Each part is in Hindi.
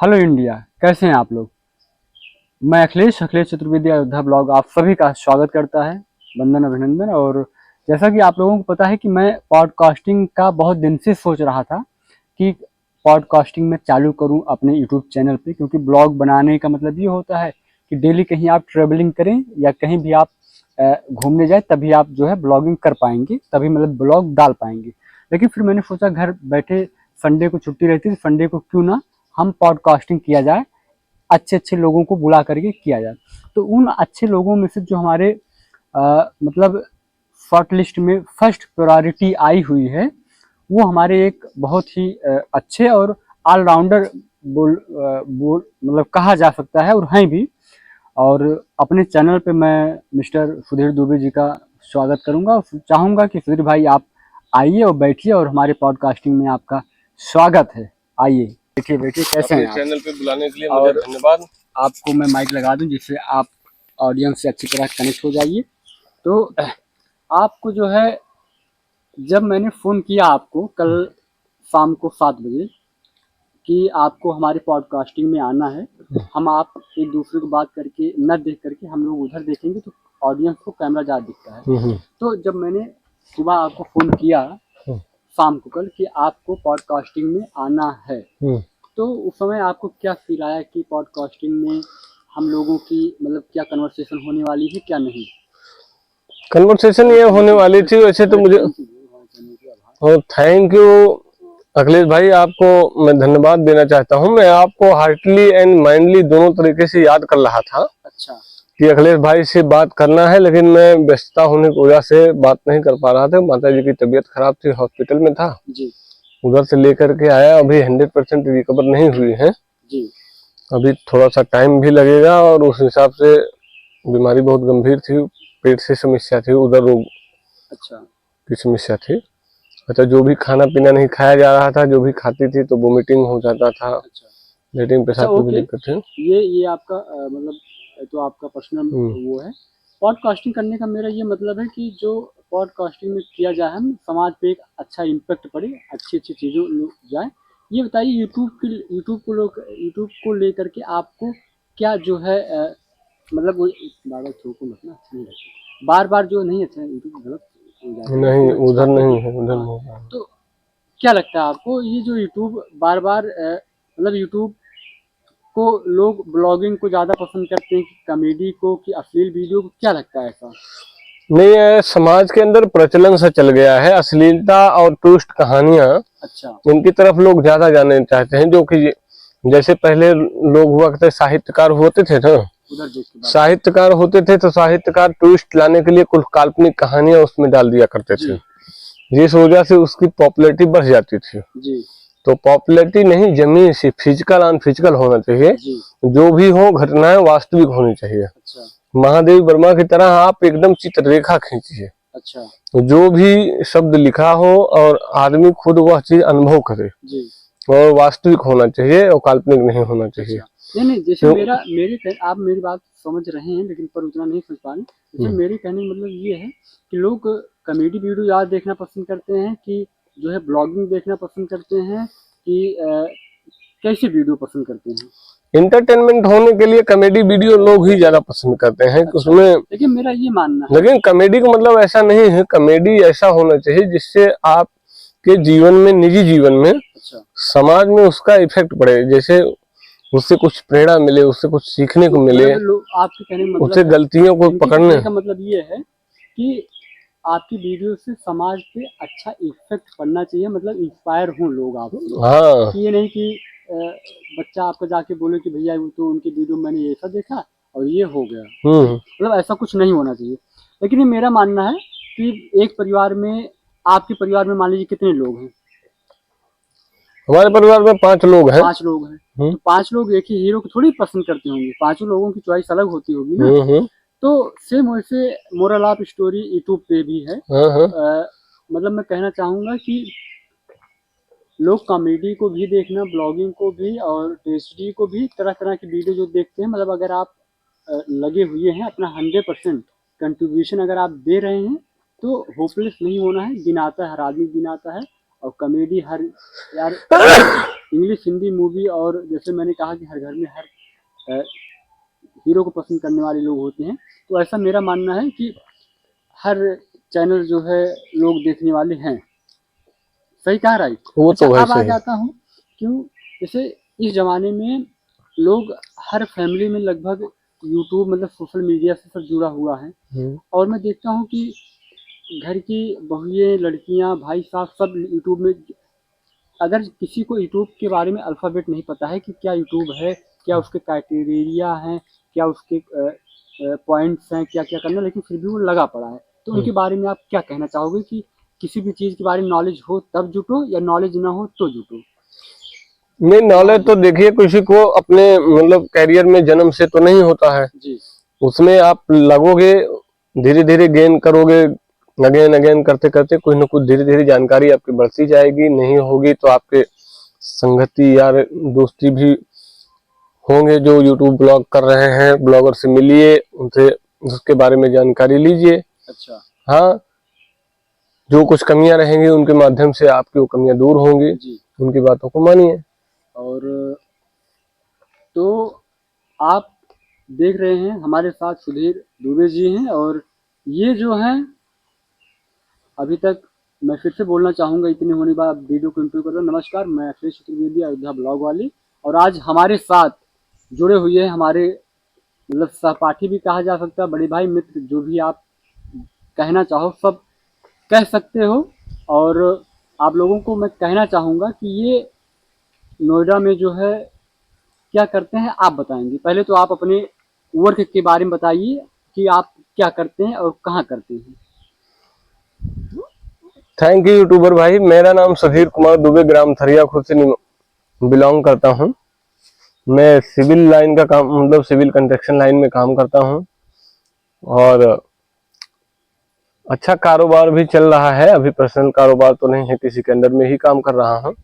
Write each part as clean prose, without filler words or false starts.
हेलो इंडिया, कैसे हैं आप लोग। मैं अखिलेश चतुर्वेदी अयोध्या ब्लॉग आप सभी का स्वागत करता है। वंदन अभिनंदन। और जैसा कि आप लोगों को पता है कि मैं पॉडकास्टिंग का बहुत दिन से सोच रहा था कि पॉडकास्टिंग में चालू करूं अपने यूट्यूब चैनल पे, क्योंकि ब्लॉग बनाने का मतलब ये होता है कि डेली कहीं आप ट्रेवलिंग करें या कहीं भी आप घूमने जाए, तभी आप जो है ब्लॉगिंग कर पाएंगे, तभी मतलब ब्लॉग डाल पाएंगे। लेकिन फिर मैंने सोचा घर बैठे संडे को छुट्टी रहती है, संडे को क्यों ना हम पॉडकास्टिंग किया जाए, अच्छे अच्छे लोगों को बुला करके किया जाए। तो उन अच्छे लोगों में से जो हमारे मतलब शॉर्ट लिस्ट में फर्स्ट प्रायोरिटी आई हुई है, वो हमारे एक बहुत ही अच्छे और ऑलराउंडर बोल मतलब कहा जा सकता है, और हैं भी। और अपने चैनल पे मैं मिस्टर सुधीर दुबे जी का स्वागत करूंगा और चाहूंगा कि सुधीर भाई आप आइए और बैठिए, और हमारे पॉडकास्टिंग में आपका स्वागत है। आइए, बैठिए बैठिए, कैसे हैं आप। चैनल पे बुलाने के लिए मुझे धन्यवाद। आपको मैं माइक लगा दूं जिससे आप ऑडियंस से अच्छी तरह कनेक्ट हो जाइए। तो आपको जो है, जब मैंने फ़ोन किया आपको कल शाम को 7 बजे कि आपको हमारे पॉडकास्टिंग में आना है, हम आप एक दूसरे को बात करके न देख करके हम लोग उधर देखेंगे तो ऑडियंस को कैमरा ज़्यादा दिखता है। तो जब मैंने सुबह आपको फ़ोन किया शाम को कल कि आपको पॉडकास्टिंग में आना है, तो उस समय आपको क्या फील आया कि पॉडकास्टिंग में हम लोगों की मतलब क्या कन्वर्सेशन होने वाली है, क्या नहीं। कन्वर्सेशन ये होने वाली थी वैसे तो मुझे। और थैंक यू अखिलेश भाई, आपको मैं धन्यवाद देना चाहता हूँ। मैं आपको हार्टली एंड माइंडली दोनों तरीके से याद कर रहा था अच्छा कि अखिलेश भाई से बात करना है, लेकिन मैं व्यस्तता होने की वजह से बात नहीं कर पा रहा था। माता जी की तबीयत खराब थी, हॉस्पिटल में था जी उधर से लेकर के आया। अभी 100% रिकवर नहीं हुई है, जी अभी थोड़ा सा टाइम भी लगेगा। और उस हिसाब से बीमारी बहुत गंभीर थी, पेट से समस्या थी, उधर रोग अच्छा की समस्या थी। अच्छा, जो भी खाना पीना नहीं खाया जा रहा था, जो भी खाती थी तो वोमिटिंग हो जाता था, अच्छा लेटरिन अच्छा पेशाब की भी ओके। दिक्कत थी। ये आपका मतलब तो आपका पर्सनल वो है। पॉडकास्टिंग करने का मेरा ये मतलब है कि जो पॉडकास्टिंग में किया जाए, हम समाज पे एक अच्छा इम्पैक्ट पड़े, अच्छी अच्छी चीज़ों जाए। ये बताइए यूट्यूब को लेकर के आपको क्या जो है मतलब वो बार बार थोको मत ना, अच्छा नहीं लगता बार बार जो नहीं, अच्छा यूट्यूब गलत हो जाता है नहीं, इसमें, अच्छा उधर है नहीं कि है, उधर हाँ। नहीं है। तो क्या लगता है आपको ये जो यूट्यूब बार बार मतलब यूट्यूब को लोग ब्लॉगिंग को ज़्यादा पसंद करते हैं कि कॉमेडी को कि अश्लील वीडियो को, क्या लगता है ऐसा। नहीं है, समाज के अंदर प्रचलन सा चल गया है अश्लीलता और टूस्ट कहानियां, अच्छा इनकी तरफ लोग ज्यादा जाने चाहते हैं। जो कि जैसे पहले लोग हुआ करते, साहित्यकार होते थे ना, उधर देख के बात साहित्यकार होते थे तो साहित्यकार ट्विस्ट लाने के लिए कुछ काल्पनिक कहानियां उसमें डाल दिया करते जी थे, जिस वजह से उसकी पॉपुलैरिटी बढ़ जाती थी। जी तो पॉपुलैरिटी नहीं, जमीन से फिजिकल अनफिजिकल होना चाहिए। जी जो भी हो घटनाएं वास्तविक होनी चाहिए। अच्छा महादेव वर्मा की तरह आप एकदम चित्ररेखा खींचिए, अच्छा जो भी शब्द लिखा हो और आदमी खुद वह चीज अनुभव करे, जी और वास्तविक होना चाहिए और काल्पनिक नहीं होना चाहिए। अच्छा। नहीं नहीं, जैसे तो आप मेरी बात समझ रहे हैं लेकिन पर उतना नहीं समझ पा रहे। जैसे मेरे कहने का मतलब ये है कि लोग कॉमेडी वीडियो ज़्यादा देखना पसंद करते हैं कि जो है ब्लॉगिंग देखना पसंद करते हैं कि कैसे वीडियो पसंद करते हैं। इंटरटेनमेंट होने के लिए कॉमेडी वीडियो लोग ही ज्यादा पसंद करते हैं कि अच्छा, उसमें। लेकिन मेरा ये मानना है। लेकिन कॉमेडी का मतलब ऐसा नहीं है, कॉमेडी ऐसा होना चाहिए जिससे आपके जीवन में, निजी जीवन में, अच्छा समाज में उसका इफेक्ट पड़े। जैसे उससे कुछ प्रेरणा मिले, उससे कुछ सीखने को मिले, मतलब लोग आपके कहने का उससे मतलब है, गलतियों को इनके पकड़ने। कहने का मतलब ये है कि आपकी वीडियो से समाज पे अच्छा इफेक्ट पड़ना चाहिए, मतलब इंस्पायर हों लोग आपसे। हाँ, कि ये नहीं कि अ, बच्चा आपका जाके बोले कि भैया वो तो उनकी वीडियो मैंने ऐसा देखा और ये हो गया, मतलब ऐसा कुछ नहीं होना चाहिए। लेकिन ये मेरा मानना है कि एक परिवार में, आपके परिवार में मान लीजिए कितने लोग हैं। हमारे परिवार में 5 लोग हैं। 5 लोग हैं, तो 5 लोग एक ही हीरो को थोड़ी पसंद करते होंगे, पांचों लोगों की चॉइस अलग होती होगी ना। तो सेम वैसे मोरल ऑफ स्टोरी यूट्यूब पे भी है। मतलब मैं कहना चाहूँगा कि लोग कॉमेडी को भी देखना, ब्लॉगिंग को भी और टेस्टी को भी, तरह तरह की वीडियो जो देखते हैं, मतलब अगर आप लगे हुए हैं अपना 100% कंट्रीब्यूशन अगर आप दे रहे हैं तो होपलेस नहीं होना है। गिनाता है, हर आदमी गिनाता है। और कॉमेडी हर यार इंग्लिश हिंदी मूवी, और जैसे मैंने कहा कि हर घर में हर हीरो को पसंद करने वाले लोग होते हैं, तो ऐसा मेरा मानना है कि हर चैनल जो है लोग देखने वाले हैं। सही कहा राइट? वो अच्छा, तो भाई अब आ सही। जाता हूँ क्यों, जैसे इस जमाने में लोग हर फैमिली में लगभग यूट्यूब मतलब सोशल मीडिया से सब जुड़ा हुआ है, और मैं देखता हूँ कि घर की बहुएं, लड़कियां, भाई साहब सब यूट्यूब में। अगर किसी को यूट्यूब के बारे में अल्फ़ाबेट नहीं पता है कि क्या यूट्यूब है, क्या उसके क्राइटेरिया हैं, क्या उसके पॉइंट्स हैं, क्या क्या करना, लेकिन फिर भी वो लगा पड़ा है, तो उनके बारे में आप क्या कहना चाहोगे कि किसी भी चीज़ के बारे में नॉलेज हो तब जुटो, या नॉलेज ना हो तो जुटो? नहीं, नॉलेज तो देखिए किसी को अपने मतलब कैरियर में जन्म से तो नहीं होता है, जी उसमें आप लगोगे, धीरे धीरे गेन करोगे, अगेन अगेन करते करते कुछ न कुछ धीरे धीरे जानकारी आपकी बढ़ती जाएगी। नहीं होगी तो आपके संगति यार दोस्ती भी होंगे जो यूट्यूब ब्लॉग कर रहे हैं, ब्लॉगर से मिलिए, उनसे उसके बारे में जानकारी लीजिए। अच्छा हाँ, जो कुछ कमियां रहेंगी उनके माध्यम से आपकी वो कमियां दूर होंगी, जी। उनकी बातों को मानिए। और तो आप देख रहे हैं हमारे साथ सुधीर दुबे जी हैं, और ये जो हैं अभी तक, मैं फिर से बोलना चाहूँगा इतने होने के बाद वीडियो को इंटरव्यू कर रहा हूँ। नमस्कार, मैं अखिलेश चतुर्वेदी, अयोध्या ब्लॉग वाली, और आज हमारे साथ जुड़े हुए हैं हमारे मतलब सहपाठी भी कहा जा सकता है, बड़े भाई, मित्र, जो भी आप कहना चाहो सब कह सकते हो। और आप लोगों को मैं कहना चाहूँगा कि ये नोएडा में जो है क्या करते हैं आप बताएंगे। पहले तो आप अपने वर्क के बारे में बताइए कि आप क्या करते हैं और कहाँ करते हैं। थैंक यू यूट्यूबर भाई। मेरा नाम सुधीर कुमार दुबे, ग्राम थरिया खुद से बिलोंग करता हूँ। मैं सिविल लाइन का काम मतलब सिविल कंस्ट्रक्शन लाइन में काम करता हूँ, और अच्छा कारोबार भी चल रहा है। अभी पर्सनल कारोबार तो नहीं है, किसी के अंदर में ही काम कर रहा हूँ,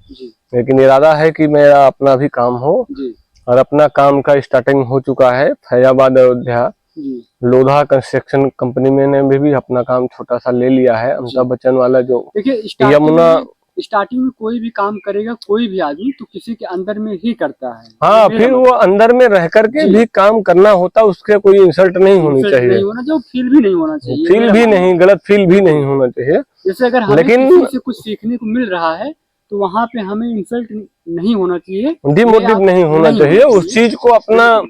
लेकिन इरादा है कि मेरा अपना भी काम हो। जी और अपना काम का स्टार्टिंग हो चुका है फैजाबाद अयोध्या जी लोधा कंस्ट्रक्शन कंपनी में ने भी अपना काम छोटा सा ले लिया है। अमिताभ बच्चन वाला जो देखिए, यमुना, स्टार्टिंग में कोई भी काम करेगा कोई भी आदमी तो किसी के अंदर में ही करता है। हाँ, फिर वो अंदर में रह करके जी। भी काम करना होता, उसके कोई इंसल्ट नहीं होनी इंसल्ट चाहिए, नहीं होना चाहिए, फील भी नहीं होना चाहिए, फील मेरा भी मानना नहीं, है। गलत फील भी नहीं होना चाहिए। जैसे अगर हमें लेकिन किसी से कुछ सीखने को मिल रहा है तो वहाँ पे हमें इंसल्ट नहीं होना चाहिए, डिमोटिव नहीं होना चाहिए, उस चीज को अपना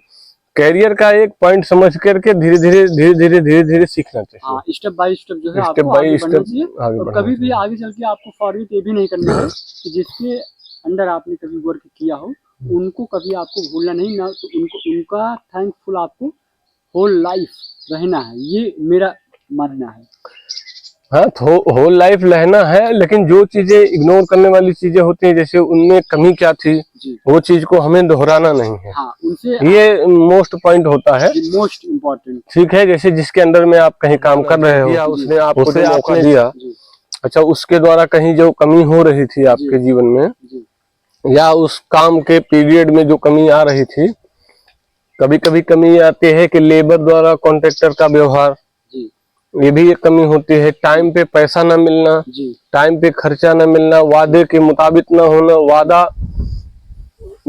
कैरियर का एक पॉइंट समझ करके धीरे धीरे धीरे धीरे धीरे धीरे सीखना चाहिए। हाँ, स्टेप बाय स्टेप जो है स्टेप आपको आगे बाय बढ़ना स्टेप चाहिए, आगे और बढ़ना कभी भी चाहिए। आगे चल के आपको फॉरवर्ड ये भी नहीं करना है कि जिसके अंडर आपने कभी वर्क किया हो उनको कभी आपको भूलना नहीं, ना तो उनको उनका थैंकफुल आपको होल लाइफ रहना है, ये मेरा मानना है। हाँ, होल लाइफ रहना है, लेकिन जो चीजें इग्नोर करने वाली चीजें होती हैं, जैसे उनमें कमी क्या थी, वो चीज को हमें दोहराना नहीं है। हाँ, उनसे ये मोस्ट पॉइंट होता है, मोस्ट इम्पोर्टेंट। ठीक है। जैसे जिसके अंदर में आप कहीं काम कर रहे हो, उसने आपको जो मौका दिया, अच्छा, उसके द्वारा कहीं जो कमी हो रही थी आपके जीवन में, या उस काम के पीरियड में जो कमी आ रही थी, कभी कभी कमी आती है कि लेबर द्वारा कॉन्ट्रैक्टर का व्यवहार, ये भी एक कमी होती है। टाइम पे पैसा न मिलना, टाइम पे खर्चा न मिलना, वादे के मुताबिक न होना। वादा,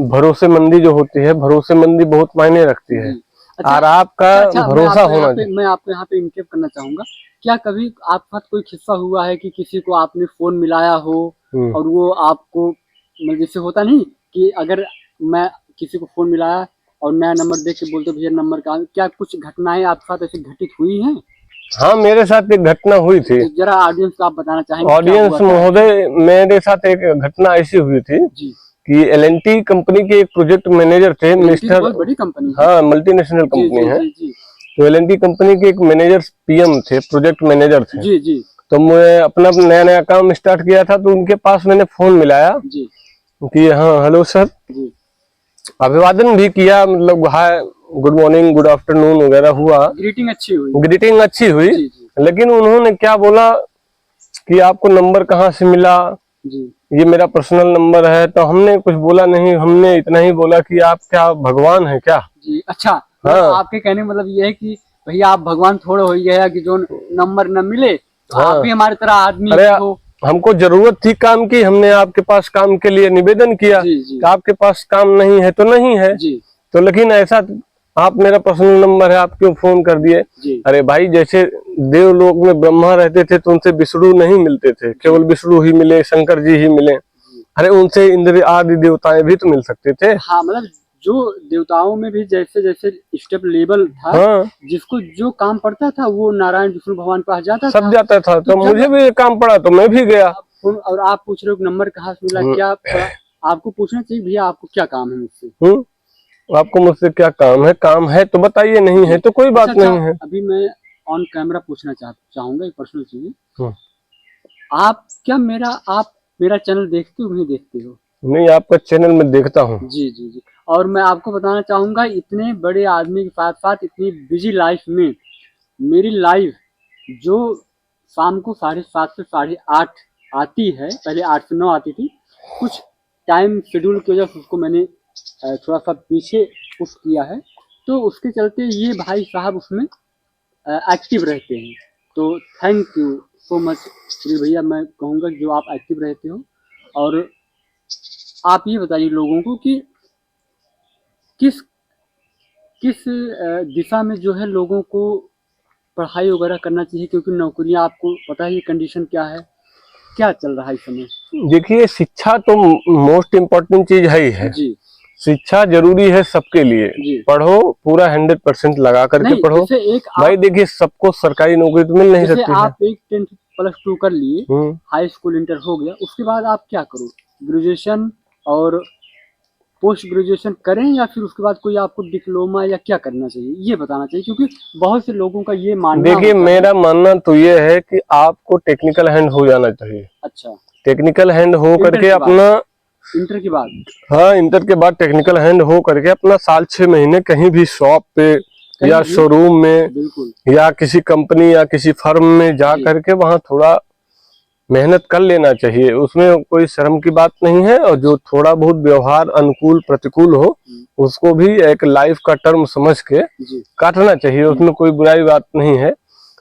भरोसेमंदी जो होती है, भरोसेमंदी बहुत मायने रखती है। अच्छा, और आपका भरोसा होना चाहिए। मैं आपको यहाँ पे इनकेप करना चाहूंगा, क्या कभी आपके साथ कोई किस्सा हुआ है कि किसी को आपने फोन मिलाया हो और वो आपको मतलब जैसे होता नहीं कि अगर मैं किसी को फोन मिलाया और नया नंबर देख के बोलते भैया नंबर का, क्या कुछ घटनाएं आपके साथ ऐसी घटित हुई हैं? हाँ, मेरे साथ एक घटना हुई थी। जरा ऑडियंस को आप बताना चाहेंगे? ऑडियंस महोदय, मेरे साथ एक घटना ऐसी हुई थी कि एल&टी कंपनी के एक प्रोजेक्ट मैनेजर थे, मिस्टर, बहुत बड़ी कंपनी, हाँ, मल्टीनेशनल कंपनी है। तो एल&टी कंपनी के एक मैनेजर पीएम थे, प्रोजेक्ट मैनेजर थे। जी जी। तो मैं अपना नया नया काम स्टार्ट किया था, तो उनके पास मैंने फोन मिलाया कि हाँ हेलो सर, अभिवादन भी किया, मतलब हाय, गुड मॉर्निंग, गुड आफ्टरनून वगैरह हुआ, ग्रीटिंग अच्छी हुई। लेकिन उन्होंने क्या बोला कि आपको नंबर कहाँ से मिला, ये मेरा पर्सनल नंबर है। तो हमने कुछ बोला नहीं, हमने इतना ही बोला कि आप क्या भगवान है क्या? जी, अच्छा। हाँ, तो आपके कहने मतलब ये है कि भैया आप भगवान थोड़ा हो गया कि जो नंबर न मिले तो आप भी हमारी तरह आदमी हो, हमको जरूरत थी काम की, हमने आपके पास काम के लिए निवेदन किया जी जी कि आपके पास काम नहीं है तो नहीं है। जी तो लेकिन ऐसा, आप मेरा पर्सनल नंबर है, आप क्यों फोन कर दिए? जी अरे भाई, जैसे देवलोक में ब्रह्मा रहते थे तो उनसे विष्णु नहीं मिलते थे, केवल विष्णु ही मिले, शंकर जी ही मिले। अरे उनसे इंद्र आदि देवताएं भी तो मिल सकते थे। हाँ, मतलब जो देवताओं में भी जैसे जैसे स्टेप लेवल था, हाँ, जिसको जो काम पड़ता था वो नारायण विष्णु भगवान के पास जाता सब था। जाता था। तो जब मुझे भी ये काम पड़ा तो मैं भी गया। और आप पूछ रहे हो कि नंबर कहाँ से मिला, क्या आपको पूछना चाहिए भैया आपको क्या काम है मुझसे। आपको मुझसे क्या काम है? काम है तो बताइए, नहीं है तो कोई बात अच्छा, नहीं है। अभी मैं ऑन कैमरा पूछना चाहूंगा एक पर्सनल चीज। हम्म। आप मेरा चैनल देखते हो नहीं देखते हो? नहीं, आपका चैनल में देखता हूँ। जी जी जी। और मैं आपको बताना चाहूंगा, इतने बड़े आदमी के साथ साथ इतनी बिजी लाइफ में मेरी लाइव जो शाम को 7:30 से 8:30 आती है, पहले 8 से 9 आती थी, कुछ टाइम शेड्यूल की वजह से उसको मैंने थोड़ा सा पीछे पुश किया है, तो उसके चलते ये भाई साहब उसमें एक्टिव रहते हैं। तो thank you so much Shri भैया, मैं कहूँगा जो आप एक्टिव रहते हो। और आप ये बताइए लोगों को कि किस किस दिशा में जो है लोगों को पढ़ाई वगैरह करना चाहिए, क्योंकि नौकरियां आपको पता ही कंडीशन क्या है, क्या चल रहा है इस समय। देखिए, शिक्षा तो मोस्ट इम्पोर्टेंट चीज है ही है। जी शिक्षा जरूरी है सबके लिए। जी। पढ़ो, पूरा 100% लगा करके नहीं, पढ़ो। जैसे एक भाई देखिए, सबको सरकारी नौकरी तो मिल नहीं जैसे सकती है। आप एक 10+2 कर लिए, हाई स्कूल इंटर हो गया, उसके बाद आप क्या करो, ग्रेजुएशन और पोस्ट ग्रेजुएशन करें या फिर उसके बाद कोई आपको डिप्लोमा या क्या करना चाहिए, ये बताना चाहिए, क्योंकि बहुत से लोगों का ये मानना देखिए, होता है। मेरा मानना तो ये है कि आपको टेक्निकल हैंड हो जाना चाहिए। अच्छा, टेक्निकल हैंड हो इंटर करके के बाद? अपना, इंटर के बाद? हाँ, इंटर के बाद टेक्निकल हैंड हो करके अपना साल 6 महीने कहीं भी शॉप पे या भी? शोरूम में बिल्कुल। या किसी कंपनी या किसी फर्म में जा जी। करके वहां थोड़ा मेहनत कर लेना चाहिए। उसमें कोई शर्म की बात नहीं है। और जो थोड़ा बहुत व्यवहार अनुकूल प्रतिकूल हो, उसको भी एक लाइफ का टर्म समझ के जी काटना चाहिए। उसमें कोई बुराई बात नहीं है।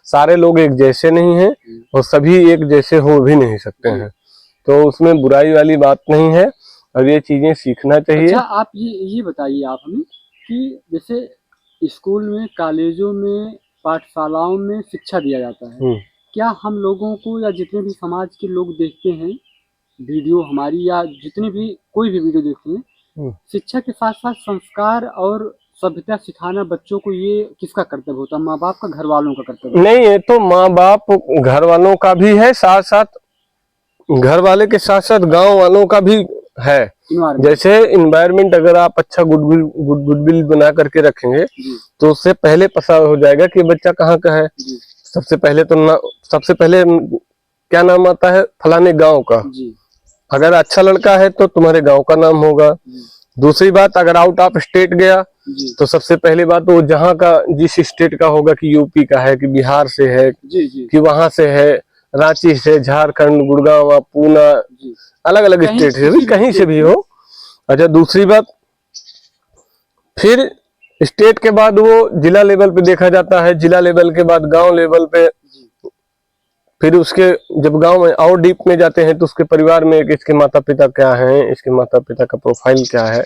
सारे लोग एक जैसे नहीं हैं और सभी एक जैसे हो भी नहीं सकते हैं, तो उसमें बुराई वाली बात नहीं है और ये चीजें सीखना चाहिए। अच्छा, आप ये बताइए आप हमें कि जैसे स्कूल में, कॉलेजों में, पाठशालाओं में शिक्षा दिया जाता है, क्या हम लोगों को या जितने भी समाज के लोग देखते हैं वीडियो हमारी, या जितने भी कोई भी वीडियो देखते हैं, शिक्षा के साथ साथ संस्कार और सभ्यता सिखाना बच्चों को, ये किसका कर्तव्य होता है? माँ बाप का, घर वालों का कर्तव्य? नहीं, ये तो माँ बाप घर वालों का भी है, साथ साथ घर वाले के साथ साथ गांव वालों का भी है। जैसे इन्वायरमेंट अगर आप अच्छा गुडविल बना करके रखेंगे तो उससे पहले पता हो जाएगा कि बच्चा कहाँ का है। सबसे पहले क्या नाम आता है फलाने गांव का। अगर अच्छा लड़का है तो तुम्हारे गांव का नाम होगा। दूसरी बात, अगर आउट ऑफ स्टेट गया तो सबसे पहली बात वो जहाँ का, जिस स्टेट का होगा, कि यूपी का है, कि बिहार से है, कि वहां से है, रांची से, झारखंड, गुड़गांव, पूना, अलग अलग स्टेट से भी, कहीं से भी हो। अच्छा, दूसरी बात, फिर स्टेट के बाद वो जिला लेवल पे देखा जाता है, जिला लेवल के बाद गांव लेवल पे, फिर उसके जब गांव में और डीप में जाते हैं तो उसके परिवार में इसके माता पिता क्या हैं, इसके माता पिता का प्रोफाइल क्या है।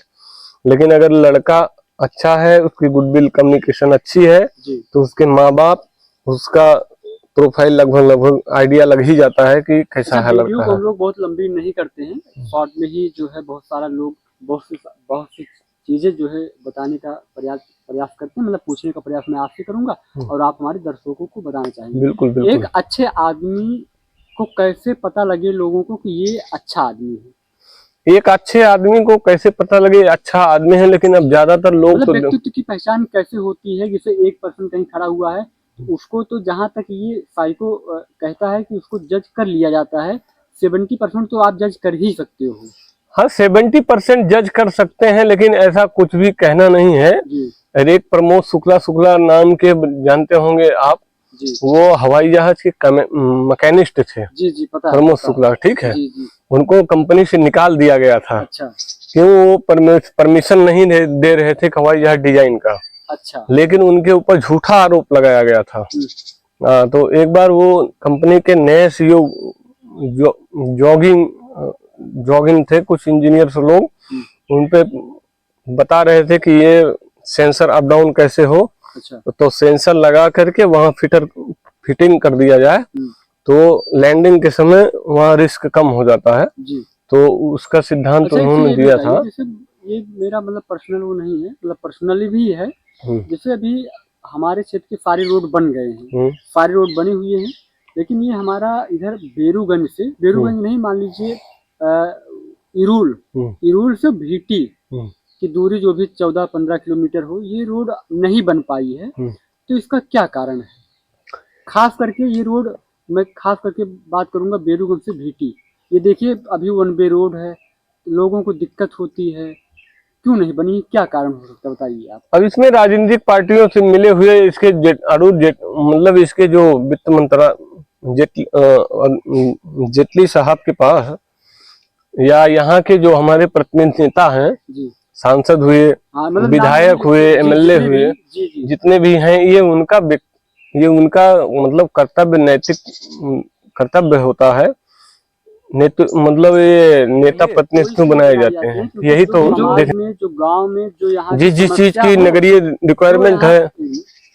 लेकिन अगर लड़का अच्छा है, उसकी गुडविल कम्युनिकेशन अच्छी है, तो उसके माँ बाप, उसका प्रोफाइल लगभग आइडिया लग ही जाता है कि कैसा है लड़का। हम लोग बहुत लंबी नहीं करते हैं, शॉर्ट में ही जो है बहुत सारा लोग बहुत सी चीजें जो है बताने का प्रयास करते हैं, मतलब पूछने का प्रयास मैं आपसे करूंगा और आप हमारे दर्शकों को बताना चाहेंगे। बिल्कुल बिल्कुल। एक अच्छे आदमी को कैसे पता लगे लोगों को कि ये अच्छा आदमी है? एक अच्छे आदमी को कैसे पता लगे अच्छा आदमी है? लेकिन अब ज्यादातर लोग मतलब तो व्यक्तित्व की पहचान कैसे होती है? जैसे एक पर्सन कहीं खड़ा हुआ है, उसको तो जहां तक ये साइको कहता है कि उसको जज कर लिया जाता है, 70% तो आप जज कर ही सकते हो। हाँ, 70% जज कर सकते हैं, लेकिन ऐसा कुछ भी कहना नहीं है। एक प्रमोद शुक्ला नाम के, जानते होंगे आप, वो हवाई जहाज के मैकेनिस्ट थे। जी पता है, प्रमोद शुक्ला, ठीक है। जी। उनको कंपनी से निकाल दिया गया था। अच्छा। क्यों? वो परमिशन नहीं दे रहे थे हवाई जहाज डिजाइन का। अच्छा। लेकिन उनके ऊपर झूठा आरोप लगाया गया था। तो एक बार वो कंपनी के नए सीईओ जॉगिंग थे कुछ इंजीनियर्स लोग, उन पे बता रहे थे कि ये सेंसर अप डाउन कैसे हो। अच्छा। तो सेंसर लगा करके वहां फिटिंग कर दिया जाए तो लैंडिंग के समय वहाँ रिस्क कम हो जाता है। जी। तो उसका सिद्धांत अच्छा, उन्होंने ये दिया था। जैसे ये मेरा मतलब पर्सनल वो नहीं है, मतलब पर्सनली भी है। जैसे अभी हमारे क्षेत्र के सारे रोड बन गए हैं, सारी रोड बनी हुई हैं, लेकिन ये हमारा इधर बेरूगंज नहीं, मान लीजिए इरूल से भीटी की दूरी जो भी 14-15 किलोमीटर हो, ये रोड नहीं बन पाई है। तो इसका क्या कारण है? खास करके ये रोड, मैं खास करके बात करूंगा बेरूगंज से भीटी। ये देखिए अभी वन वे रोड है, लोगों को दिक्कत होती है, क्यों नहीं बनी? क्या कारण हो सकता है बताइए आप। अब इसमें राजनीतिक पार्टियों से मिले हुए इसके मतलब इसके जो वित्त मंत्रा जेटली साहब के पास या यहाँ के जो हमारे प्रतिनिधि नेता हैं, सांसद हुए, हाँ, मतलब विधायक हुए, एमएलए हुए, जितने भी हैं, ये उनका मतलब नैतिक कर्तव्य होता है। मतलब ये नेता प्रतिनिधि क्यों बनाए जाते हैं, यही तो समाज में जो गांव में जो यहाँ जिस चीज की नगरीय रिक्वायरमेंट है,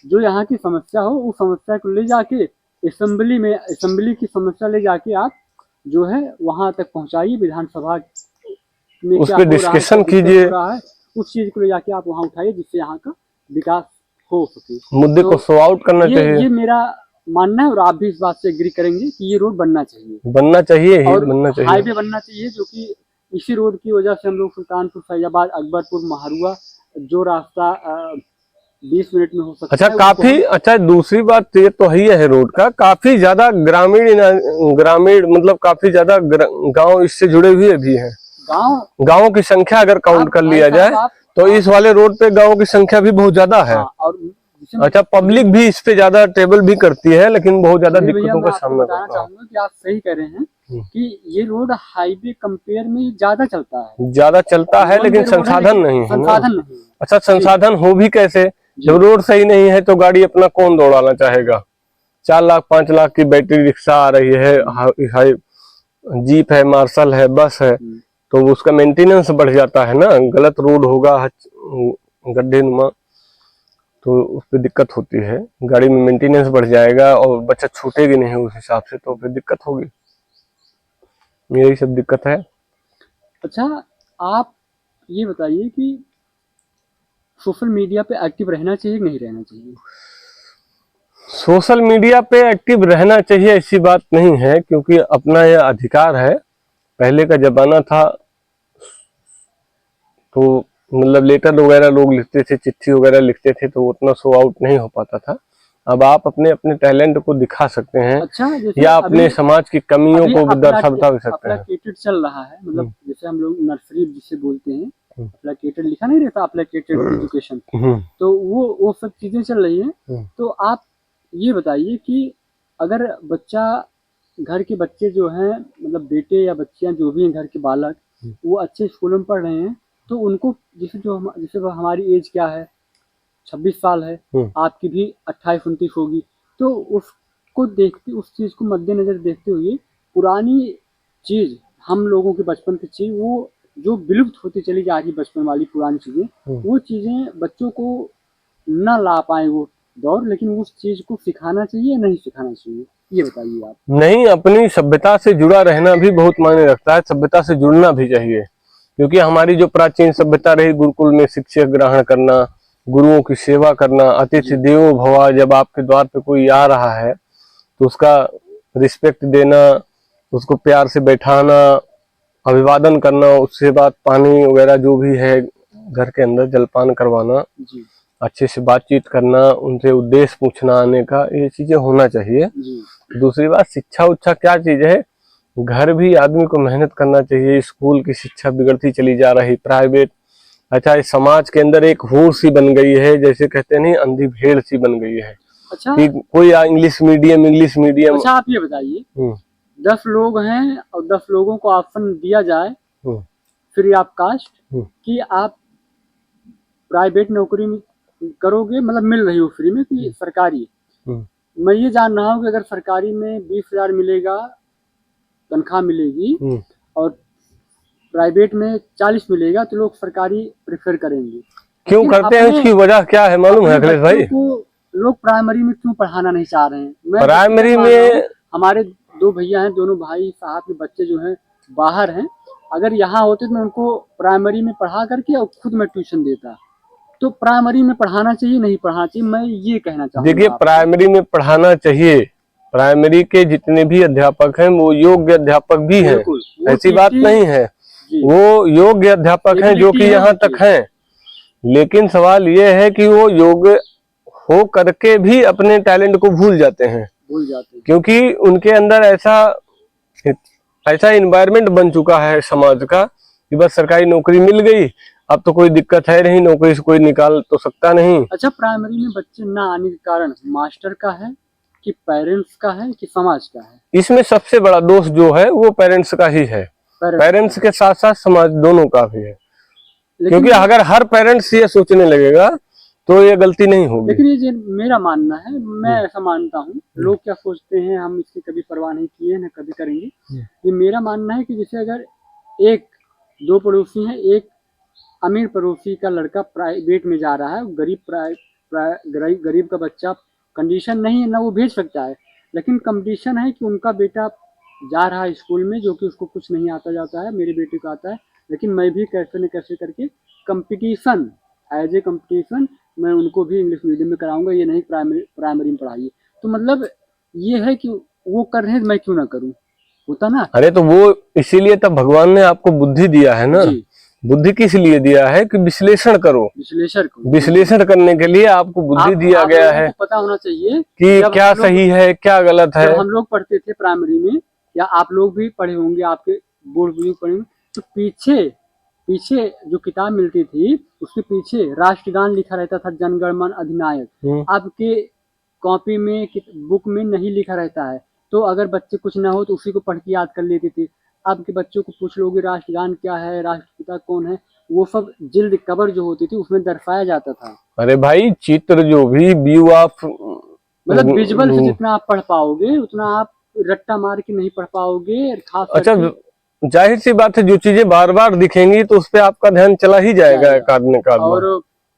जो यहाँ की समस्या हो, उस समस्या को ले जाके असेंबली की समस्या ले जाके आप जो है वहां तक पहुंचाइए, विधानसभा में उस पर डिस्कशन कीजिए, उस चीज को ले जाके आप वहां उठाइए, जिससे यहाँ का विकास हो सके, मुद्दे को सॉल्व आउट करना चाहिए। ये मेरा मानना है, और आप भी इस बात से एग्री करेंगे कि ये रोड बनना चाहिए ही बनना चाहिए। हाईवे बनना चाहिए, जो कि इसी रोड की वजह से हम लोग सुल्तानपुर, फैजाबाद, अकबरपुर, महारुआ जो रास्ता 20 मिनट में हो सकता है। अच्छा, काफी अच्छा, दूसरी बात ये तो है रोड का, काफी ज्यादा ग्रामीण मतलब काफी ज्यादा गांव इससे जुड़े हुए भी हैं। गाँव की संख्या अगर काउंट कर लिया जाए तो इस वाले रोड पे गाँव की संख्या भी बहुत ज्यादा है। और अच्छा, पब्लिक भी इस पे ज्यादा ट्रेवल भी करती है, लेकिन बहुत ज्यादा दिक्कतों का सामना करना है। चाहूंगा कि आप सही कह रहे हैं कि ये रोड हाईवे कंपेयर में ज्यादा चलता है, लेकिन संसाधन नहीं है ना। नहीं। अच्छा, संसाधन हो भी कैसे जब रोड सही नहीं है? तो गाड़ी अपना कौन दौड़ाना चाहेगा? 4 लाख 5 लाख की बैटरी रिक्शा आ रही है, जीप है, मार्शल है, बस है, तो उसका मेंटेनेंस बढ़ जाता है ना। गलत रोड होगा, गड्ढे नुमा, तो उस पर दिक्कत होती है। गाड़ी में मेंटेनेंस बढ़ जाएगा और बचत छूटेगी नहीं उस हिसाब से, तो फिर दिक्कत होगी। यही सब दिक्कत है। अच्छा, आप ये बताइए कि सोशल मीडिया पे एक्टिव रहना चाहिए कि नहीं रहना चाहिए? सोशल मीडिया पे एक्टिव रहना चाहिए ऐसी बात नहीं है, क्योंकि अपना यह अधिकार है। पहले का जमाना था तो मतलब लेटर वगैरह लोग लिखते थे, चिट्ठी वगैरह लिखते थे, तो उतना शो आउट नहीं हो पाता था। अब आप अपने टैलेंट को दिखा सकते हैं। अच्छा, या अपने समाज की कमियों को दर्शा सकते हैं। एप्लीकेटेड चल रहा है, मतलब जैसे हम लोग नर्सरी जिसे बोलते हैं, एप्लीकेटेड लिखा नहीं रहता, एप्लीकेटेड एजुकेशन, तो वो सब चीजें चल रही हैं। तो आप ये बताइए कि अगर घर के बच्चे जो हैं, मतलब बेटे या बच्चियां जो भी हैं, घर के बालक, वो अच्छे स्कूलों में पढ़ रहे हैं, तो उनको जैसे हमारी एज क्या है, 26 साल है, आपकी भी 28-29 होगी, तो उस चीज को मद्देनजर देखते हुए पुरानी चीज, हम लोगों के बचपन की चीज, वो जो विलुप्त होती चली जा रही बचपन वाली पुरानी चीजें, वो चीजें बच्चों को न ला पाए वो दौर, लेकिन उस चीज को सिखाना चाहिए या नहीं सिखाना चाहिए, ये बताइए आप। नहीं, अपनी सभ्यता से जुड़ा रहना भी बहुत मायने रखता है, सभ्यता से जुड़ना भी चाहिए, क्योंकि हमारी जो प्राचीन सभ्यता रही, गुरुकुल में शिक्षा ग्रहण करना, गुरुओं की सेवा करना, अतिथि देवो भव, जब आपके द्वार पे कोई आ रहा है तो उसका रिस्पेक्ट देना, उसको प्यार से बैठाना, अभिवादन करना, उससे बात पानी वगैरह जो भी है घर के अंदर जलपान करवाना, अच्छे से बातचीत करना, उनसे उद्देश्य पूछना आने का, ये चीजें होना चाहिए। दूसरी बात, शिक्षा उच्छा क्या चीज है, घर भी आदमी को मेहनत करना चाहिए। स्कूल की शिक्षा बिगड़ती चली जा रही, प्राइवेट। अच्छा, इस समाज के अंदर एक होड़ सी बन गई है, जैसे कहते नहीं, अंधी भेड़ सी बन गई है। अच्छा, कि कोई इंग्लिश मीडियम। अच्छा, आप ये बताइए, 10 लोग हैं और 10 लोगों को ऑप्शन दिया जाए फ्री ऑफ कास्ट कि आप प्राइवेट नौकरी में करोगे, मतलब मिल रही हो फ्री में, कि सरकारी। मैं ये जान रहा हूँ कि अगर सरकारी में 20,000 मिलेगा तनख्वाह मिलेगी और प्राइवेट में 40 मिलेगा तो लोग सरकारी प्रेफर करेंगे। क्यों लेकिन करते हैं, अपने- उसकी वजह क्या है मालूम है अपने अखिलेश भाई? बच्चों को लोग प्राइमरी में क्यों पढ़ाना नहीं चाह रहे हैं? मैं प्राइमरी मान रहा हूँ, में हमारे 2 भैया हैं, दोनों भाई साहब के बच्चे जो हैं बाहर हैं, अगर यहाँ होते तो मैं उनको प्राइमरी में पढ़ा करके और खुद मैं ट्यूशन देता। तो प्राइमरी में पढ़ाना चाहिए, नहीं पढ़ाना चाहिए, मैं ये कहना चाहूँगा। देखिए, प्राइमरी में पढ़ाना चाहिए। प्राइमरी के जितने भी अध्यापक हैं वो योग्य अध्यापक भी हैं, बिल्कुल, वो ऐसी बात टीटी नहीं है। जी, वो योग्य अध्यापक हैं जो कि एबिलिटी है यहाँ उनकी। तक हैं, लेकिन सवाल ये है कि वो योग्य हो करके भी अपने टैलेंट को भूल जाते हैं, क्योंकि उनके अंदर ऐसा इन्वायरमेंट बन चुका है समाज का कि बस सरकारी नौकरी मिल गई, अब तो कोई दिक्कत है नहीं, नौकरी से कोई निकाल तो सकता नहीं। अच्छा, प्राइमरी में बच्चे ना आने के कारण मास्टर का है कि पेरेंट्स का है कि समाज का है? इसमें सबसे बड़ा दोष जो है वो पेरेंट्स का ही है। पेरेंट्स के साथ साथ समाज दोनों का भी है, क्योंकि अगर हर पेरेंट्स ये सोचने लगेगा तो ये गलती नहीं होगी। लेकिन ये मेरा मानना है, मैं ऐसा मानता हूँ, लोग क्या सोचते हैं हम इसकी कभी परवाह नहीं किए, न कभी करेंगे। ये मेरा मानना है कि जैसे अगर 1-2 पड़ोसी हैं, एक अमीर पड़ोसी का लड़का प्राइवेट में जा रहा है, गरीब का बच्चा कंडीशन नहीं है ना वो भेज सकता है, लेकिन कंडीशन है कि उनका बेटा जा रहा है स्कूल में जो कि उसको कुछ नहीं आता जाता है, मेरे बेटे को आता है, लेकिन मैं भी कैसे न कैसे करके कंपटीशन, एज ए कंपटीशन मैं उनको भी इंग्लिश मीडियम में कराऊंगा, ये नहीं प्राइमरी में पढ़ाइए। तो मतलब ये है कि वो कर रहे हैं मैं क्यों ना करूं, होता ना। अरे तो वो इसीलिए तब भगवान ने आपको बुद्धि दिया है ना। बुद्धि किस लिए दिया है कि विश्लेषण करो, विश्लेषण करने के लिए आपको बुद्धि दिया गया है। पता होना चाहिए कि क्या सही है क्या गलत है। हम लोग पढ़ते थे प्राइमरी में, या आप लोग भी पढ़े होंगे, आपके बोर्ड भी पढ़े होंगे, तो पीछे जो किताब मिलती थी उसके पीछे राष्ट्रगान लिखा रहता था, जनगण अधिनायक। आपके कॉपी में बुक में नहीं लिखा रहता है, तो अगर बच्चे कुछ ना हो तो उसी को पढ़ के याद कर लेते थे। आपके बच्चों को पूछ लोगे राष्ट्रगान क्या है, राष्ट्रपिता कौन है, वो सब जिल्द कवर जो होती थी उसमें दर्शाया जाता था। अरे भाई, चित्र जो भी व्यू ऑफ मतलब विजुअल से जितना आप पढ़ पाओगे उतना आप रट्टा मार के नहीं पढ़ पाओगे। अच्छा, जाहिर सी बात है, जो चीजें बार बार दिखेंगी तो उस पे आपका ध्यान चला ही जाएगा एक आदमी का। और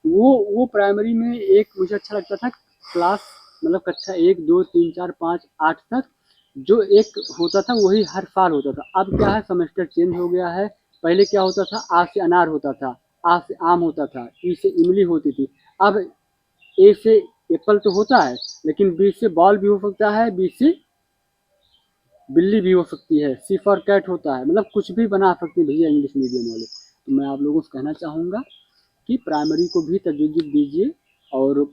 वो प्राइमरी में एक मुझे अच्छा लगता था क्लास, मतलब कक्षा 1, 2, 3, 4, 5, 8 तक जो एक होता था वही हर साल होता था। अब क्या है, सेमेस्टर चेंज हो गया है। पहले क्या होता था, आ से अनार होता था, आ से आम होता था, ई से इमली होती थी। अब ए से एप्पल तो होता है, लेकिन बी से बॉल भी हो सकता है, बी से बिल्ली भी हो सकती है, सी फॉर कैट होता है, मतलब कुछ भी बना सकते हैं भैया इंग्लिश मीडियम वाले। तो मैं आप लोगों से कहना चाहूँगा कि प्राइमरी को भी तरजीह दीजिए और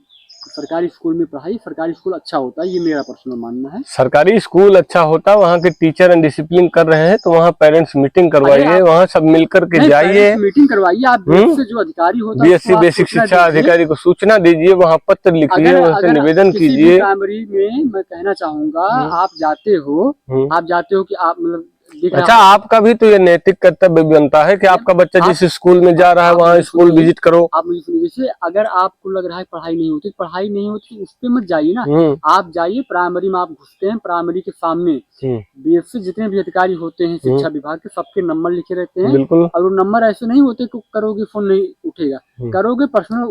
सरकारी स्कूल में पढ़ाई। सरकारी स्कूल अच्छा होता है, ये मेरा पर्सनल मानना है। सरकारी स्कूल अच्छा होता है, वहाँ के टीचर एंड डिसिप्लिन कर रहे हैं तो वहाँ पेरेंट्स मीटिंग करवाइए, वहाँ सब मिलकर के जाइए, मीटिंग करवाइए। आप से जो अधिकारी होता है, बीएससी बेसिक शिक्षा अधिकारी को सूचना दीजिए, वहाँ पत्र लिखिए, वहाँ से निवेदन कीजिए। प्राइमरी में मैं कहना चाहूँगा, आप जाते हो कि आप मतलब अच्छा, आपका भी तो ये नैतिक कर्तव्य बनता है कि आपका बच्चा जिस स्कूल में जा रहा है वहाँ स्कूल विजिट करो। आप मुझे सुनिए, जैसे अगर आपको लग रहा है पढ़ाई नहीं होती उस पे मत जाइए ना। आप जाइए प्राइमरी में, आप घुसते हैं प्राइमरी के सामने बीएससी जितने भी अधिकारी होते हैं शिक्षा विभाग के, सबके नंबर लिखे रहते हैं। और वो नंबर ऐसे नहीं होते कि करोगे फोन नहीं उठेगा, करोगे पर्सनल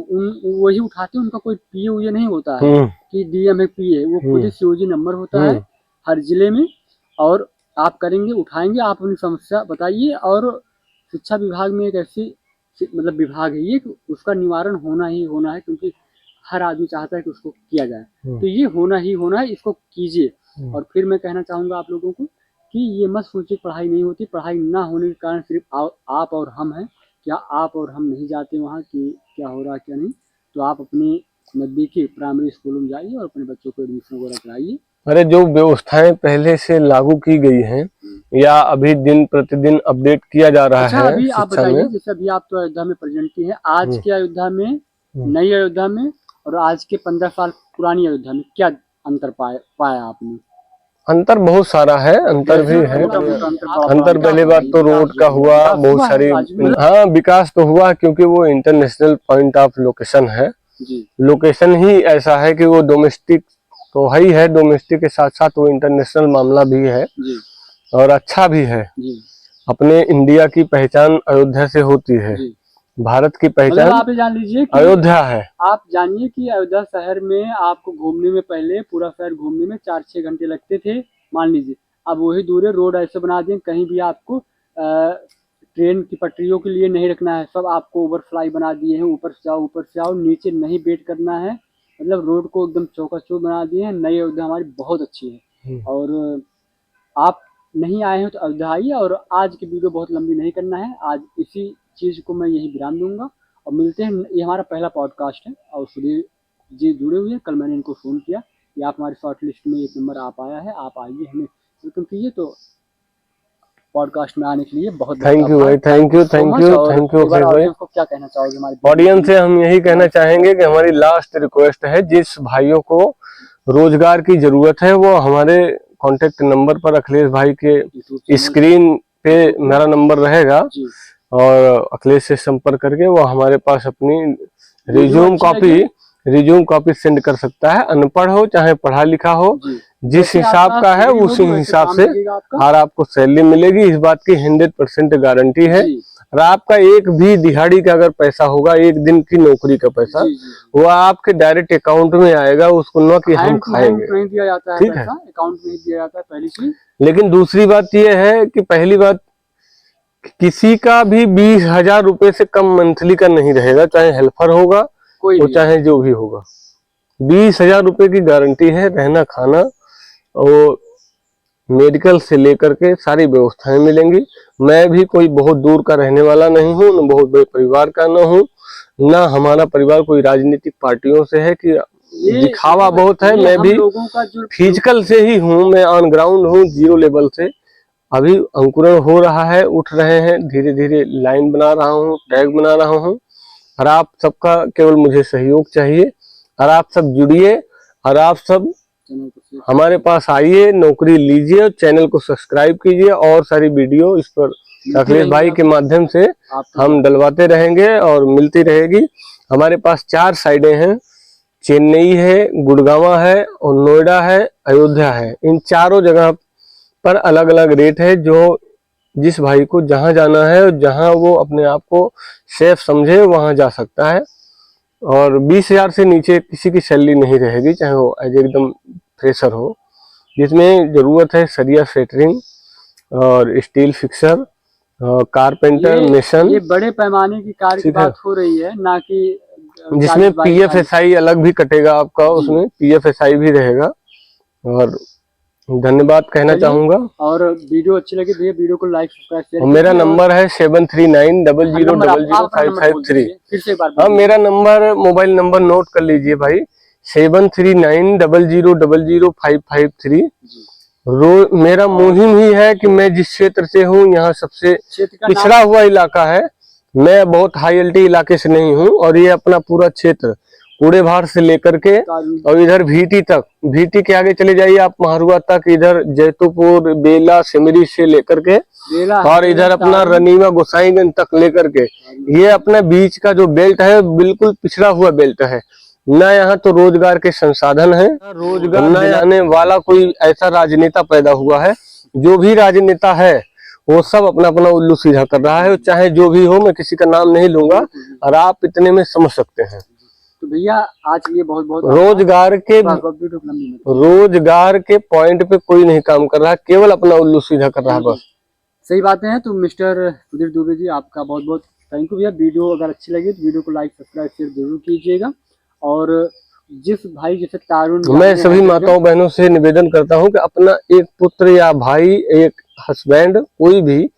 वही उठाते हैं। उनका कोई पीए नहीं होता है कि डीएम है पीए, वो खुद ही सीओजी नंबर होता है हर जिले में। और आप करेंगे, उठाएंगे, आप अपनी समस्या बताइए। और शिक्षा विभाग में एक ऐसी मतलब विभाग है ये कि उसका निवारण होना ही होना है, क्योंकि हर आदमी चाहता है कि उसको किया जाए। तो ये होना ही होना है, इसको कीजिए। और फिर मैं कहना चाहूँगा आप लोगों को कि ये मत सोचिए पढ़ाई नहीं होती। पढ़ाई ना होने के कारण सिर्फ आप और हम हैं। क्या आप और हम नहीं जाते वहाँ कि क्या हो रहा क्या नहीं? तो आप अपने नज़दीकी प्राइमरी स्कूलों में जाइए और अपने बच्चों को एडमिशन वगैरह कराइए। अरे, जो व्यवस्थाएं पहले से लागू की गई हैं या अभी दिन प्रतिदिन अपडेट किया जा रहा है अभी आप बताइए, जैसे अभी आप तो अयोध्या में प्रेजेंटली हैं, आज के अयोध्या में, नई अयोध्या में और आज के 15 साल पुरानी अयोध्या में क्या अंतर पाया आपने? अंतर बहुत सारा है, अंतर भी है। अंतर पहले बात तो रोड का हुआ, बहुत सारी, हाँ विकास तो हुआ, क्योंकि वो इंटरनेशनल पॉइंट ऑफ लोकेशन है। लोकेशन ही ऐसा है कि वो डोमेस्टिक तो है ही है, डोमेस्टिक के साथ साथ वो इंटरनेशनल मामला भी है। और अच्छा भी है। जी अपने इंडिया की पहचान अयोध्या से होती है, जी। भारत की मतलब पहचान आप ये जान लीजिए कि अयोध्या है। आप जानिए कि अयोध्या शहर में आपको घूमने में पहले पूरा शहर घूमने में 4-6 घंटे लगते थे, मान लीजिए। अब वही दूर है, रोड ऐसे बना दिए कहीं भी आपको ट्रेन की पटरियों के लिए नहीं रखना है, सब आपको ओवरफ्लाई बना दिए हैं, ऊपर से आओ, नीचे नहीं वेट करना है। मतलब रोड को एकदम चौकाचौंध बना दिए हैं। नई अयोध्या हमारी बहुत अच्छी है। और आप नहीं आए हैं तो अयोध्या आइए। और आज की वीडियो बहुत लंबी नहीं करना है, आज इसी चीज़ को मैं यही विराम दूंगा और मिलते हैं। ये हमारा पहला पॉडकास्ट है और सुधीर जी जुड़े हुए हैं। कल मैंने इनको फ़ोन किया कि आप हमारी शॉर्ट लिस्ट में 1 नंबर आप आया है, आप आइए, हमें वेलकम कीजिए। तो पॉडकास्ट में आने के लिए बहुत बहुत थैंक यू आभार। भाई, thank you, so thank much. You, और थैंक यू एक बार अखिलेश भाई। ऑडियंस को क्या कहना चाहोगे हमारे ऑडियंस से हम यही कहना चाहेंगे कि हमारी लास्ट रिक्वेस्ट है, जिस भाइयों को रोजगार की जरूरत है वो हमारे कॉन्टेक्ट नंबर पर अखिलेश भाई के स्क्रीन पे मेरा नंबर रहेगा जी। और अखिलेश से संपर्क करके वो हमारे पास अपनी वीडियो रिज्यूम कॉपी सेंड कर सकता है। अनपढ़ हो चाहे पढ़ा लिखा हो, जी, जिस जैसे हिसाब आपका का है डिग्री उसी होगी वैसे हिसाब काम से लगेगा आपका। और आपको सैलरी मिलेगी, इस बात की 100% गारंटी है। जी और आपका एक भी दिहाड़ी का अगर पैसा होगा, एक दिन की नौकरी का पैसा, जी जी। वो आपके डायरेक्ट अकाउंट में आएगा, उसको न कि हम हैंड टू हैंड खाएंगे। नहीं दिया जाता है ठीक है, पैसा, अकाउंट में ही दिया जाता है, पहली चीज। लेकिन दूसरी बात यह है कि पहली बात, किसी का भी 20,000 रुपए से कम मंथली का नहीं रहेगा, चाहे हेल्पर होगा कोई और भी चाहे जो भी होगा। 20,000 रुपए की गारंटी है, रहना खाना और मेडिकल से लेकर के सारी व्यवस्थाएं मिलेंगी। मैं भी कोई बहुत दूर का रहने वाला नहीं हूँ, न बहुत बड़े परिवार का न हूँ, ना हमारा परिवार कोई राजनीतिक पार्टियों से है कि दिखावा बहुत है। मैं भी लोगों का जो फिजिकल से ही हूँ, मैं ऑन ग्राउंड हूँ, 0 लेवल से। अभी अंकुरण हो रहा है, उठ रहे हैं, धीरे धीरे लाइन बना रहा हूँ, टैग बना रहा हूँ। और आप सबका केवल मुझे सहयोग चाहिए और आप सब जुड़िए और आप सब हमारे पास आइए, नौकरी लीजिए और चैनल को सब्सक्राइब कीजिए। और सारी वीडियो इस पर अखिलेश भाई के माध्यम से हम डलवाते रहेंगे और मिलती रहेगी। हमारे पास 4 साइडें हैं, चेन्नई है, गुड़गांव है और नोएडा है, अयोध्या है। इन चारों जगह पर अलग अलग रेट है, जो जिस भाई को जहां जाना है और जहां वो अपने आप को सेफ समझे वहां जा सकता है। और 20,000 से नीचे किसी की सैलरी नहीं रहेगी, चाहे वो एज एकदम फ्रेशर हो। जिसमें जरूरत है सरिया सेटरिंग और स्टील फिक्सर, कारपेंटर, मेसन। ये बड़े पैमाने की कार्य की बात हो रही है, ना कि जिसमें PFSI अलग भी कटेगा आपका, उसमें PFSI भी रहेगा। और धन्यवाद कहना चाहूंगा। और वीडियो अच्छी लगी भैया, वीडियो को लाइक सब्सक्राइब शेयर। मेरा नंबर है 7390000553। फिर से एक बार हाँ, मेरा नंबर, मोबाइल नंबर नोट कर लीजिए भाई, 7390000553। मेरा मुहिम ही है कि मैं जिस क्षेत्र से हूँ, यहाँ सबसे पिछड़ा हुआ इलाका है। मैं बहुत हाई एल्टी इलाके से नहीं हूँ और ये अपना पूरा क्षेत्र कूड़े भार से लेकर के और इधर VT तक, VT के आगे चले जाइए आप महारुआ तक, इधर जैतूपुर, बेला, सिमरी से लेकर के और इधर अपना रनीवा, गोसाईगंज तक लेकर के, ये अपना बीच का जो बेल्ट है बिल्कुल पिछड़ा हुआ बेल्ट है। न यहाँ तो रोजगार के संसाधन है, रोजगार न आने वाला कोई ऐसा राजनेता पैदा हुआ है। जो भी राजनेता है वो सब अपना अपना उल्लू सीधा कर रहा है, चाहे जो भी हो, मैं किसी का नाम नहीं लूंगा और आप इतने में समझ सकते हैं। तो भैया आज के लिए बहुत बहुत रोजगार के पॉइंट पे कोई नहीं काम कर रहा, केवल अपना उल्लू सीधा कर रहा, बस। सही बातें हैं। तो मिस्टर सुधीर दुबे जी, आपका बहुत बहुत थैंक यू भैया। वीडियो अगर अच्छी लगी तो वीडियो को लाइक सब्सक्राइब शेयर जरूर कीजिएगा। और जिस भाई जैसे तारुण, मैं सभी माताओं बहनों से निवेदन करता हूं कि अपना एक पुत्र या भाई, एक हस्बैंड, कोई भी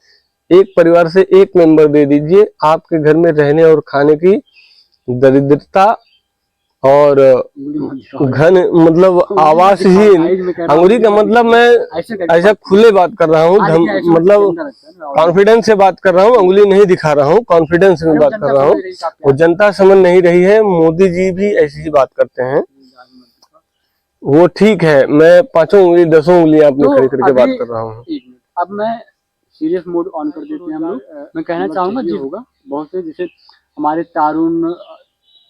एक परिवार से एक मेंबर दे दीजिए। आपके घर में रहने और खाने की दरिद्रता और घन मतलब आवासहीन, अंगुरी का मतलब मैं ऐसा खुले बात कर रहा हूँ, मतलब कॉन्फिडेंस से बात कर रहा हूँ, अंगुली नहीं दिखा रहा हूँ, कॉन्फिडेंस में बात कर रहा हूँ। वो जनता समझ नहीं रही है, मोदी जी भी ऐसी ही बात करते हैं। वो ठीक है, मैं 5 उंगली 10 उंगली आपने खड़ी करके बात कर रहा हूँ। अब मैं सीरियस मोड ऑन कर देते हैं हम लोग। मैं कहना चाहूंगा जी, होगा बहुत से, जैसे हमारे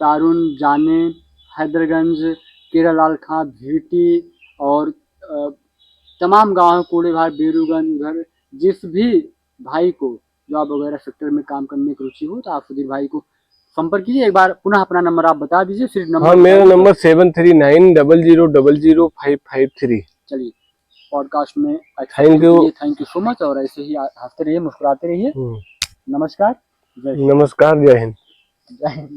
तारुण जाने, हैदरगंज, केरालाल खां, VT और तमाम गाँव कोड़ेघाट बेरूगंज उधर जिस भी भाई को जॉब वगैरह सेक्टर में काम करने की रुचि हो तो आप सुधीर भाई को संपर्क कीजिए। एक बार पुनः अपना नंबर आप बता दीजिए, सिर्फ नंबर। हाँ, मेरा नंबर 7390000553। चलिए पॉडकास्ट में thank you. Thank you so much, और ऐसे ही हंसते रहिए, मुस्कुराते रहिए। नमस्कार, नमस्कार, जय हिंद। जय हिंद।